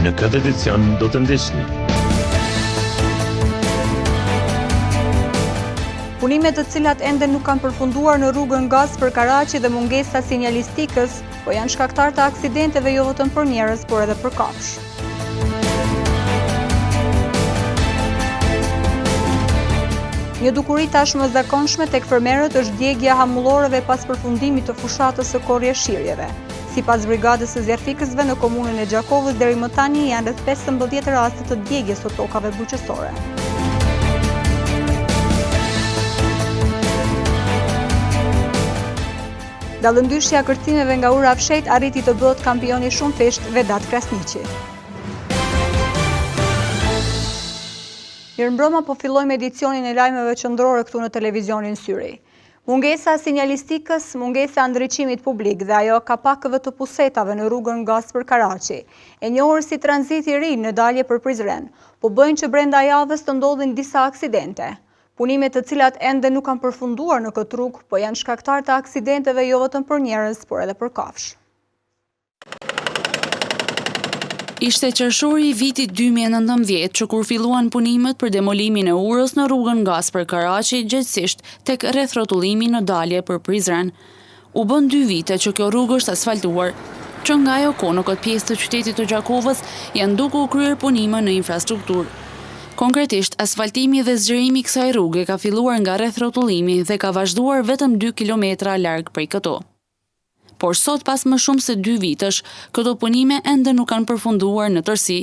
në këtë edicion do të ndihni. Punimet të cilat ende nuk kanë përfunduar në rrugën Gaspër Karaçi dhe mungesa sinjalistikës, po janë shkaktar të aksidenteve jo vetëm për njerëz, por edhe për kafsh. Një dukuri tashmë zakonshme tek fermerët është djegja hamulloreve pas përfundimit të fushatës së korrjeshirjeve. Sipas brigadës së zjarfikësve në komunën e Gjakovës deri më tani janë rreth 15 raste të djegjes së tokave bujqësore. Dallëndyshja kërcimeve nga ura fshet arriti të bëhet kampioni shumë fesht Vedat Krasniqi. Mirëmbrëma, po fillojmë edicionin e lajmeve qendrore këtu në televizionin Syri. Mungesa sinjalistikës, mungesa ndriçimit publik dhe ajo kapakëve të pusetave në rrugën Gaspër Karaçi, e njohur si tranziti i ri në dalje për Prizren, po bëjnë që brenda javës të ndodhin disa aksidente. Punimet të cilat ende nuk kanë përfunduar në këtë rrugë, po janë shkaktar të aksidenteve jo vetëm për njerëz, por edhe për kafsh. Ishte qershori i vitit 2019 që kur filluan punimet për demolimin e urës në rrugën Gaspër Karaçi, gjithsesi tek rreth rrotullimi në dalje për Prizren. U bën 2 vite që kjo rrugë është asfaltuar, që nga ajo kohë në këtë pjesë të qytetit të Gjakovës janë duke u kryer punime në infrastrukturë. Konkretisht, asfaltimi dhe zgjerimi i kësaj rruge ka filluar nga rreth rrotullimi dhe ka vazhduar vetëm 2 kilometra larg prej këto. Por sot pas më shumë se 2 vitesh, këto punime ende nuk kanë përfunduar në tërësi.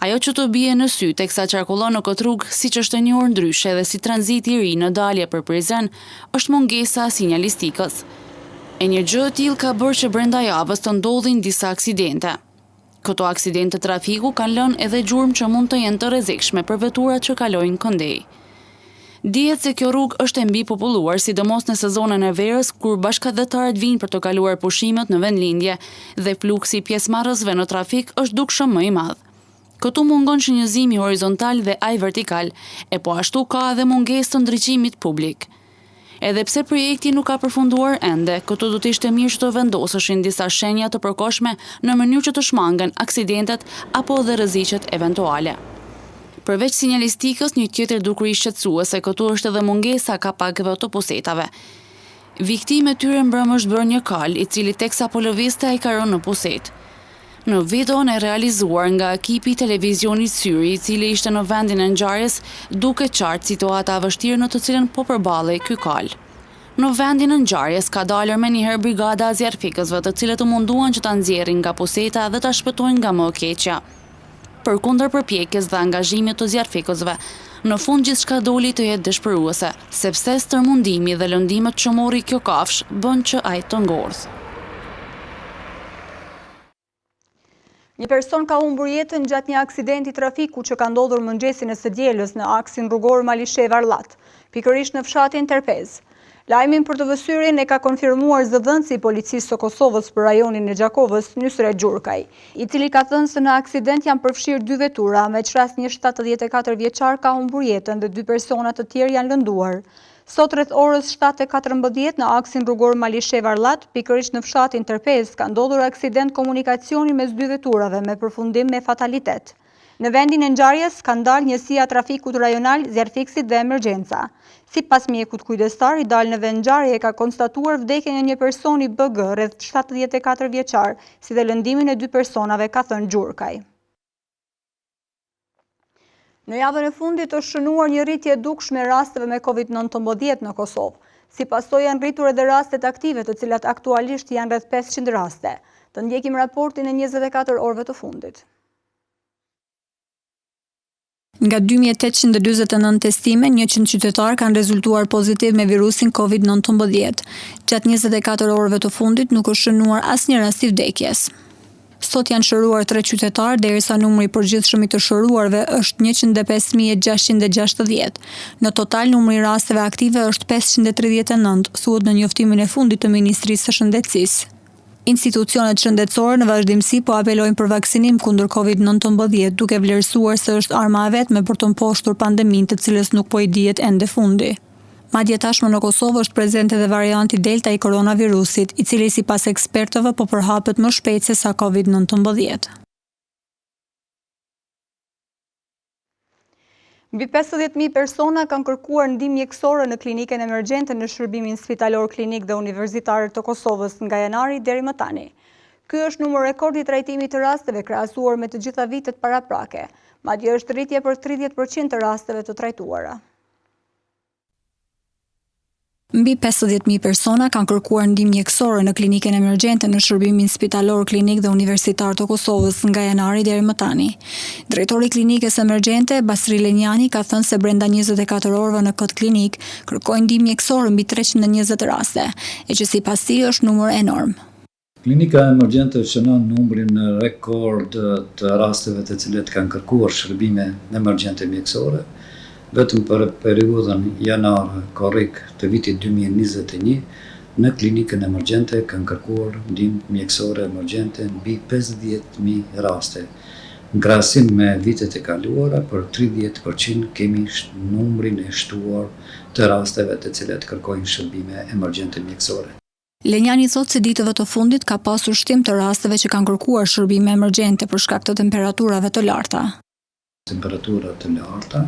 Ajo që të bie në sy teksa qarkullon në këtë rrugë, siç është e njohur ndryshe dhe si tranziti i ri në dalje për Prizren, është mungesa sinjalistikës. E një gjë e tillë ka bërë që brenda javës të ndodhin disa aksidente. Këto aksidente trafiku kanë lënë edhe gjurmë që mund të jenë të rrezikshme për veturat që kalojnë këndej. Dihet se kjo rrugë është e mbi populluar, sidomos në sezonën e verës, kur bashkëdhetarët vinë për të kaluar pushimet në vendlindje dhe fluksi pjesëmarrësve në trafik është dukshëm më i madh. Këtu mungon shënjëzimi horizontal dhe aj vertikal, e po ashtu ka edhe mungesë të ndriçimit publik. Edhe pse projekti nuk ka përfunduar ende, këtu do të ishte mirë që të vendoseshin disa shenja të përkohshme në mënyrë që të shmangen aksidentet apo dhe rreziqet eventuale. Përveç sinjalistikës, një tjetër dukuri shqetësuese këtu është edhe mungesa kapakëve të pusetave. Viktime tyre mbrëm është bërë një kal, i cili teksa po lëvizte ai ka rënë në puset. Në videon e realizuar nga ekipi i televizionit Syri, i cili ishte në vendin e ngjarjes, duket qartë situata e vështirë në të cilën po përballej ky kal. Në vendin e ngjarjes ka dalur menjëherë brigada e zjarfikësve, të cilët u munduan që ta nxjerrin nga puseta dhe ta shpëtojnë nga më e keqja. Përkundër përpjekjes dhe angazhimit të zjarfikësve, në fund gjithçka doli të jetë dëshpëruese, sepse stërmundimi dhe lëndimet që mori kjo kafsh bën që ai të ngordhë. Një person ka humbur jetën gjatë një aksidenti trafiku që ka ndodhur mëngjesin e së dielës në aksin rrugor Malishe-Varllat, pikërisht në fshatin Terpez. Lajmin për të vësyrin e ka konfirmuar zëdhënësi i policisë së Kosovës për rajonin e Gjakovës, Nysre Gjurkaj, i cili ka thënë se në aksident janë përfshirë 2 vetura, me qras një 74 vjeçar ka humbur jetën dhe 2 persona të tjerë janë lënduar. Sot rreth orës 7:14 në aksin rrugor Malishe-Varllat, pikërisht në fshatin Terpez, ka ndodhur aksident komunikacioni mes 2 veturave me përfundim me fatalitet. Në vendin e ngjarjes ka ndalë njësia trafikut rajonal, zjarfikësit dhe emergjenca. Sipas mjekut kujdestar, i dalë në vend ngjarje ka konstatuar vdekjen e një personi BG rreth 74 vjeçar, si dhe lëndimin e 2 personave, ka thënë Gjurkaj. Në javën e fundit është shënuar një rritje e dukshme e rasteve me COVID-19 në Kosovë. Si pasojë janë rritur edhe rastet aktive, të cilat aktualisht janë rreth 500 raste. Të ndjekim raportin e 24 orëve të fundit. Nga 2849 testime, 100 qytetarë kanë rezultuar pozitiv me virusin COVID-19. Gjatë 24 orëve të fundit nuk është shënuar asnjë rast i vdekjes. Sot janë shëruar 3 qytetarë, derisa numri i përgjithshëm i të shëruarve është 105.660. Në total, numri i rasteve aktive është 539, thuhet në njoftimin e fundit të Ministrisë së Shëndetësisë. Institucionet shëndetësore në vazhdimsi po apelojnë për vaksinim kundër COVID-19, duke vlerësuar se është arma e vetme për të mposhtur pandeminë, të cilës nuk po i dihet ende fundi. Madje tashmë në Kosovë është prezente edhe varianti Delta i koronavirusit, i cili sipas ekspertëve po përhapet më shpejt se sa COVID-19. Mbi 50.000 persona kanë kërkuar ndihmë mjekësore në klinikën emergjente në shërbimin spitalor klinik dhe universitar të Kosovës nga janari deri më tani. Ky është numër rekord i trajtimit të rasteve krahasuar me të gjitha vitet paraprake, madje është rritje për 30% të rasteve të trajtuara. Mbi 50.000 persona kanë kërkuar ndihmë mjekësore në klinikën emergjente në shërbimin spitalor klinik dhe universitar të Kosovës nga janari deri më tani. Drejtori i klinikës emergjente, Basri Lenjani, ka thënë se brenda 24 orëve në këtë klinik kërkojnë ndihmë mjekësore mbi 320 raste, e që sipas tij është numër enorm. Klinika emergjente shënon numrin rekord të rasteve të cilet kanë kërkuar shërbime emergjente mjekësore. Vetëm për periudhën janar-korrik të vitit 2021, në klinikën emergjente kanë kërkuar ndihmë mjekësore emergjente mbi 50.000 raste. Në krahasim me vitet e kaluara, për 30% kemi numrin e shtuar të rasteve të cilet kërkojnë shërbime emergjente mjekësore. Lenjani thotë se ditëve të fundit ka pasur shtim të rasteve që kanë kërkuar shërbime emergjente për shkak të temperaturave të larta. Temperaturat të larta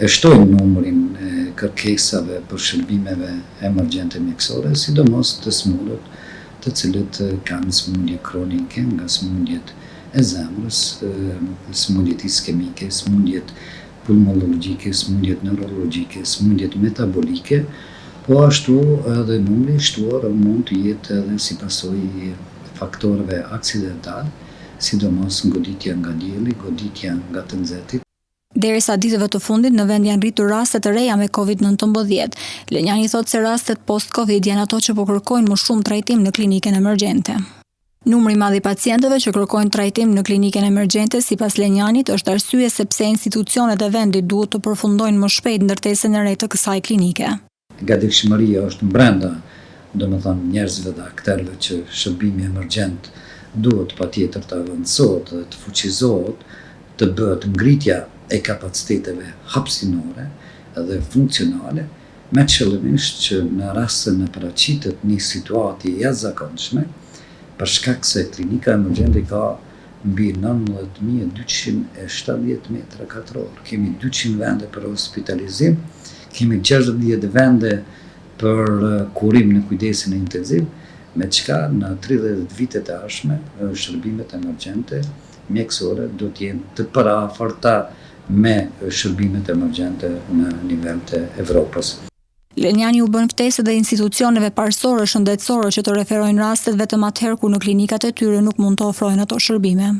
e shtojnë numrin e kërkesave për shërbimeve emergjente mjekësore, sidomos të smundët të cilët kanë smundje kronike nga smundjet e zemrës, smundjet iskemike, smundjet pulmonologjike, smundjet neurologjike, smundjet metabolike, po ashtu edhe numri i shtuar mund të jetë edhe si pasojë faktorëve aksidental, sidomos goditja nga dielli, goditja nga të nxehtit. Derisa ditëve të fundit në vend janë rritur raste të reja me COVID-19, Lenjani thotë se rastet post-COVID janë ato që po kërkojnë më shumë trajtim në klinikën emergjente. Numri i madh i pacientëve që kërkojnë trajtim në klinikën emergjente sipas Lenjanit është arsye sepse institucionet e vendit duhet të përfundojnë më shpejt ndërtesën e re të kësaj klinike. Gatishmëria është brenda, domethënë njerëzve dhe aktorëve që shërbimi emergjent duhet patjetër të avancohet dhe të fuqizohet, të bëhet ngritja e kapaciteteve hapësinore dhe funksionale, me qëllimisht që në rast se në paraqitet një situatë e jashtëzakonshme, për shkak se klinika emergjente ka mbi 19.270 metra katror, kemi 200 vende për hospitalizim, kemi 60 vende për kurim në kujdesin e intenziv, me çka në 30 vitet e ardhshme shërbimet emergjente mjekësore do të jenë të paraafërta me shërbimet emergjente në nivel të Evropës. Lenjani u bën ftesë dhe institucioneve parësore shëndetësore që të referojnë rastet vetëm atëherë kur në klinikat e tyre nuk mund të ofrojnë ato shërbime.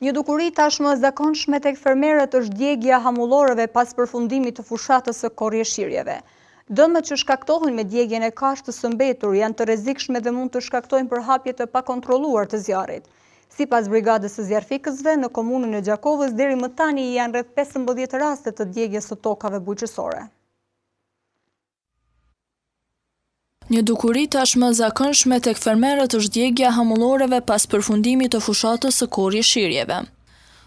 Një dukuri tashmë zakonshme tek fermerët është djegja hamulloreve pas përfundimit të fushatës së korrjeshirjeve. Dëmet që shkaktohen me djegjen e kashtës së mbetur janë të rrezikshme dhe mund të shkaktojnë përhapje të pakontrolluar të zjarrit. Sipas brigadës së zjarfikësve në komunën e Gjakovës deri më tani janë rreth 15 raste të djegjes së tokave bujqësore. Një dukuri tashmë zakonshme tek fermerët është djegja hamulloreve pas përfundimit të fushatës së korrjeshirjeve.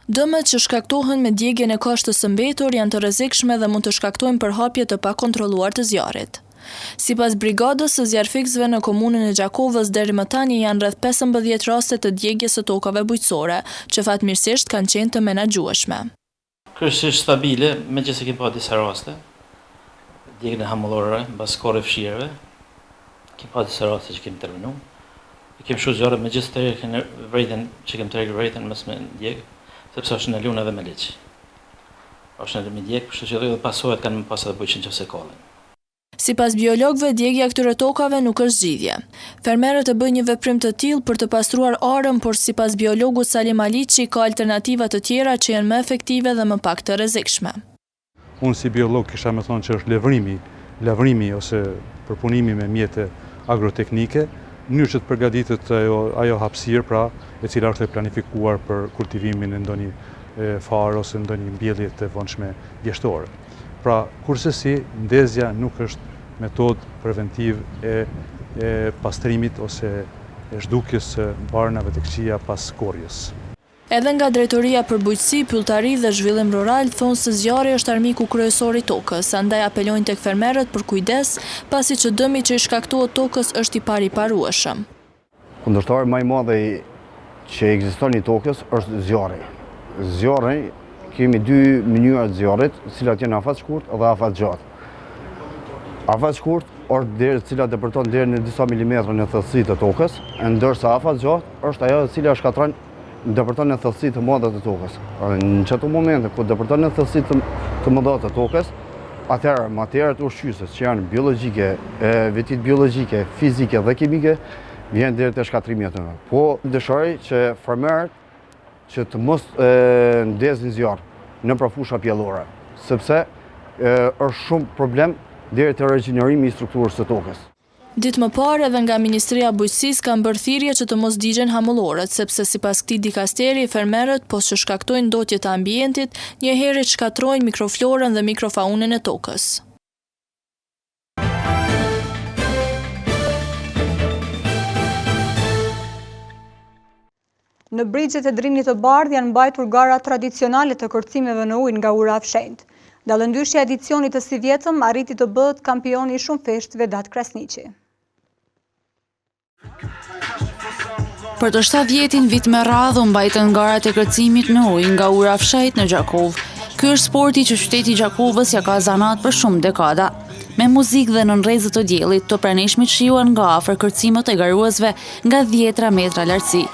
Dëmet që shkaktohen me djegjen e kashtës së mbetur janë të rrezikshme dhe mund të shkaktojnë përhapje të pakontrolluar të zjarrit. Sipas brigadës së zjarfikësve në komunën e Gjakovës deri më tani janë rreth 15 raste të djegjes së tokave bujqësore, që fatmirësisht kanë qenë të menaxhueshme. Kryesisht stabile, megjithëse kemi pa disa raste, djegjen e hamulloreve mbas korrjeshirjeve, kemi pa disa raste që kemi terminuar. Kemi shumë zjarre megjithëse kemi vërejtën që kemi tregë vërejtën mos me djeg, sepse është në lunë edhe me liç. Është në me djeg, kështu që edhe pasojat kanë më pas edhe bujqin nëse kollen. Sipas biologëve, djegja këtyre tokave nuk është zgjidhje. Fermerët e bëjnë një veprim të tillë për të pastruar arën, por sipas biologut Salim Aliçi ka alternativa të tjera që janë më efektive dhe më pak të rrezikshme. Unë si biolog kisha me thonë që është lavrimi ose përpunimi me mjete agroteknike, mënyrë që të përgatitet ajo hapësirë, pra e cila është e planifikuar për kultivimin e ndonjë farë ose ndonjë mbjellje të vonshme vjeshtore. Pra, kurse si, ndezja nuk është metodë preventiv e pastrimit ose e zhdukjes së barnave të këqija pas korrjes. Edhe nga Drejtoria për Bujqësi, Pylltari dhe Zhvillim Rural thonë se zjarri është armiku kryesor i tokës, andaj apelojnë tek fermerët për kujdes, pasi që dëmi që i shkaktohet tokës është i pariparueshëm. Kundërshtari më i madh që ekziston në tokës është zjarri. zjarri, kemi dy mënyra të zjarrit, të cilat janë afat shkurt dhe afat gjatë. Afat shkurt është deri e cila depërton deri në disa milimetra në thellësitë të tokës, ndërsa afat gjatë është ajo e cila shkatron depërton në thellësitë të mëdha të tokës. Në çdo moment kur depërton në thellësitë të mëdha të tokës, atëherë materiat ushqyese që janë biologjike, vetit biologjike, fizike dhe kimike vjen deri te shkatrimi aty. Po dëshiroj që fermerët që të mos ndezin zjarr nëpër fusha pjellore, sepse është shumë problem deri te regjenerimi i strukturës së tokës. Ditë më parë edhe nga Ministria e Bujqësisë kanë bërë thirrje që të mos digjen hamullorët, sepse sipas këtij dikasteri fermerët poshtë që shkaktojnë ndotje të ambientit, njëherë shkatrojnë mikroflorën dhe mikrofaunën e tokës. Në brigjet e Drinit të Bardh janë mbajtur gara tradicionale të kërcimeve në ujë nga ura fshenjtë. Dallëndyshja e edicionit të si vjetëm arriti të bëhet kampioni i shumë fesht Vedat Krasniqi. Për të 7 vjetin vit me radhë u mbajtën garat e kërcimit në ujë nga ura fshehtë në Gjakov. Ky është sporti që qyteti i Gjakovës ja ka zanat për shumë dekada. Me muzikë dhe në rrezet të diellit, të pranishmit shijuan nga afër kërcimet e garuesve nga 10 metra lartësi.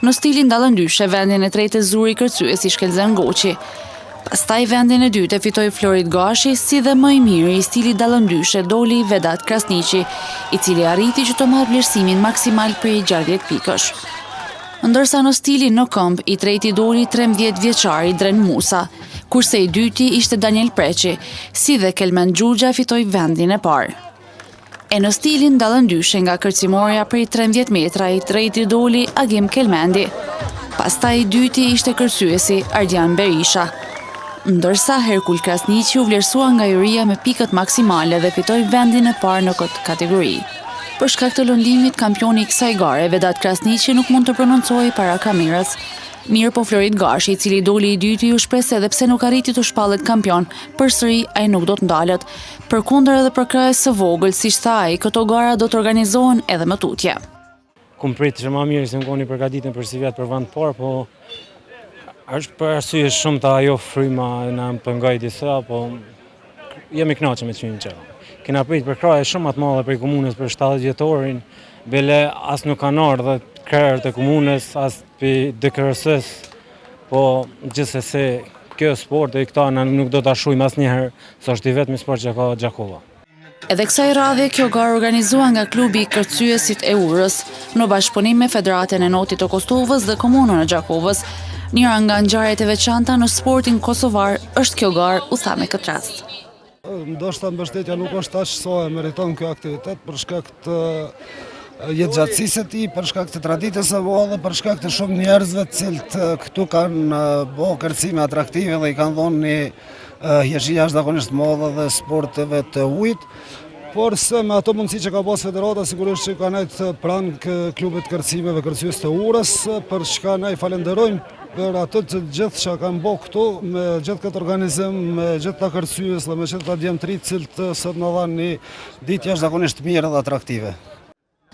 Në stilin dallëndyshe, vendin e tretë e zuri kërcyesi shkelzen Goqi. Pastaj vendin e dytë e fitoi Florit Gashi, si dhe më i miri i stilit dallëndyshe doli Vedat Krasniqi, i cili arriti që të marrë vlerësimin maksimal për 60 pikësh. Ndërsa në stilin në këmbë, i treti doli 13 vjeçari Dren Musa, kurse i dyti ishte Daniel Preqi, si dhe Kelmen Xhuxha fitoi vendin e parë. E në stilin dallëndyshe nga kërcimorja prej 13 metra, i treti doli Agim Kelmendi. Pastaj i dyti ishte kërcyesi Ardian Berisha. Ndërsa Herkul Krasniqi u vlerësua nga juria me pikët maksimale dhe fitoi vendin e parë në këtë kategori. Për shkak të lëndimit, kampioni i kësaj gare, Vedat Krasniqi, nuk mund të prononcojë para kamerës. Mirë po Florit Gashi, i cili doli i dyti, u shpreh se edhe pse nuk arriti të shpallet kampion, përsëri ai nuk do të ndalet. Përkundër edhe për krahas së vogël, siç tha ai, këto gara do të organizohen edhe më tutje. Kum prit që më mirë se më koni përgatitur për si vjet për vend parë, po është për arsye shumë të ajo fryma na pëngoj disa, po jemi kënaqur me çmim çfarë. Kena prit për kraje shumë më të mëdha për komunës për 70 vjetorin, bele as nuk kanë ardhur krerët e komunës, as për DKRS-s, po gjithsesi kjo sport e këta nuk do ta shujmë asnjëherë, se është i vetmi sport që ka Gjakova. Edhe kësaj radhe kjo garë organizua nga klubi i kërcyesit e Urës, në bashkëpunim me Federatën e Notit të Kosovës dhe Komunën e Gjakovës. Njëra nga ngjarjet e veçanta në sportin kosovar është kjo garë, u tha me këtë rast. Ndoshta mbështetja nuk është aq sa e meriton ky aktivitet për shkak të jetëgjatësisë së tij, për shkak të traditës së madhe, për shkak të shumë njerëzve të cilët këtu kanë bërë kërcime atraktive dhe i kanë dhënë një hijeshti jashtëzakonisht madhe dhe sporteve të ujit. Por se me ato mundësi që ka pas federata, sigurisht që ka nejt pranë klubit kërcimeve kërcyes të Urës, për çka ne falenderojmë për ato të gjithë që kanë bërë këtu, me gjithë këtë organizim, me gjithë ta kërcyes dhe me gjithë ta djemtrit cilët sot na dhanë një ditë jashtëzakonisht mirë dhe atraktive.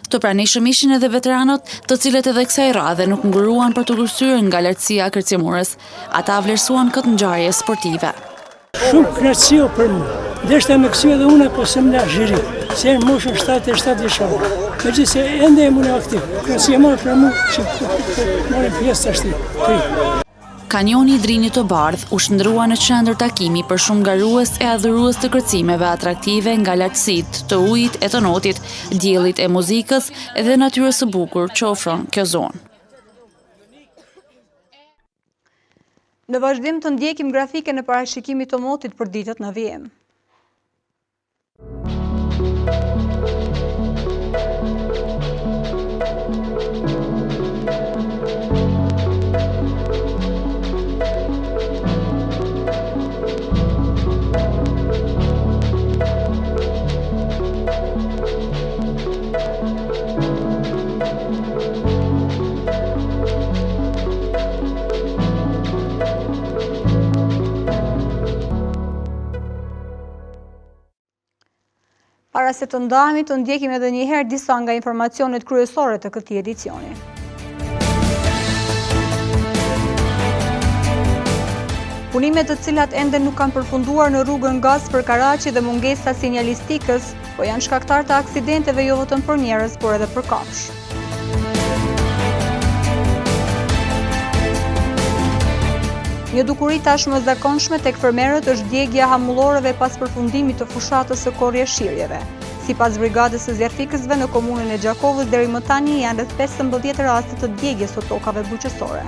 Të pranishëm ishin edhe veteranët, të cilët edhe kësaj radhe nuk nguruan për të kursyer nga lartësia kërcimores. Ata vlerësuan këtë ngjarje sportive. Shumë knatësio për mua. Deshta me kësio edhe une, po se më la zhiri, se në moshën 77 vjeçare. Megjithëse ende e mune aktiv. Knatësia marë për mua që marrë pjesë të ashti. Kanjoni i Drinit të Bardh u shndrua në qendër takimi për shumë garues e adhurues të kërcimeve atraktive nga lartësitë të ujit e të notit, diellit e muzikës dhe natyrës së bukur që ofron kjo zonë. Në vazhdim të ndjekim grafiken e parashikimit të motit për ditët në vijim. Para se të ndahemi, të ndjekim edhe njëherë disa nga informacionet kryesore të këtij edicioni. Punimet të cilat ende nuk kanë përfunduar në rrugën Gaspër Karaçi dhe mungesa sinjalistikës, po janë shkaktar të aksidenteve jo vetëm për njerëz, por edhe për kafshë. Një dukuri tashmë zakonshme tek fermerët është djegja hamulloreve pas përfundimit të fushatës së korrjeshirjeve. Sipas brigadës së zjarfikësve në komunën e Gjakovës deri më tani janë rreth 15 raste të djegjes së tokave bujqësore.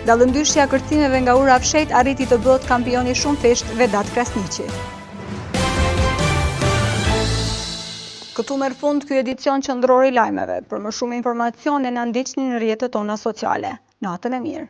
Dallëndyshja kërcimeve nga ura fshet arriti të bëhet kampioni shumë fesht Vedat Krasniqi. Këtu merr fund ky edicion qendror i lajmeve. Për më shumë informacione na ndiqni në rrjetet tona sociale. Natën e mirë.